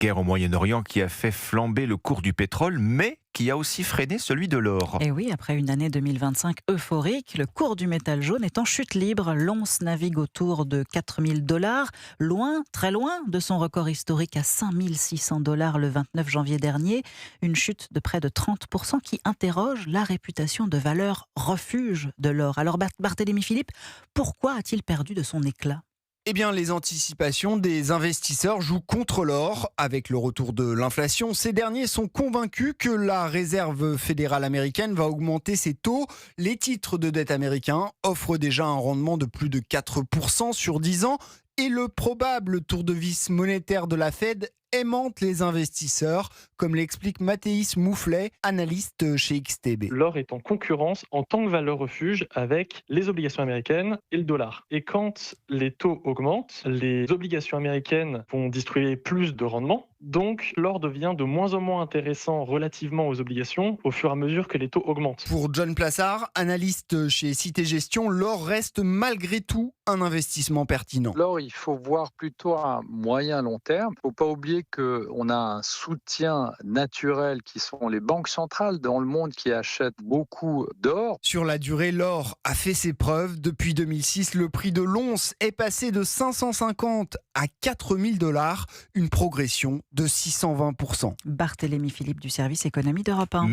Guerre au Moyen-Orient qui a fait flamber le cours du pétrole, mais qui a aussi freiné celui de l'or. Et oui, après une année 2025 euphorique, le cours du métal jaune est en chute libre. L'once navigue autour de 4 000 $, loin, très loin de son record historique à 5 600 $ le 29 janvier dernier. Une chute de près de 30% qui interroge la réputation de valeur refuge de l'or. Alors Barthélémy Philippe, pourquoi a-t-il perdu de son éclat ? Eh bien, les anticipations des investisseurs jouent contre l'or. Avec le retour de l'inflation, ces derniers sont convaincus que la Réserve fédérale américaine va augmenter ses taux. Les titres de dette américains offrent déjà un rendement de plus de 4% sur 10 ans. Et le probable tour de vis monétaire de la Fed aimante les investisseurs, comme l'explique Mathéis Mouflet, analyste chez XTB. L'or est en concurrence en tant que valeur refuge avec les obligations américaines et le dollar. Et quand les taux augmentent, les obligations américaines vont distribuer plus de rendement. Donc l'or devient de moins en moins intéressant relativement aux obligations au fur et à mesure que les taux augmentent. Pour John Plassard, analyste chez Cité Gestion, l'or reste malgré tout un investissement pertinent. L'or, il faut voir plutôt à moyen long terme. Il ne faut pas oublier qu'on a un soutien naturel qui sont les banques centrales dans le monde qui achètent beaucoup d'or. Sur la durée, l'or a fait ses preuves. Depuis 2006, le prix de l'once est passé de 550 à 4 000 $, une progression de 620%. Barthélémy Philippe du service économie d'Europe 1.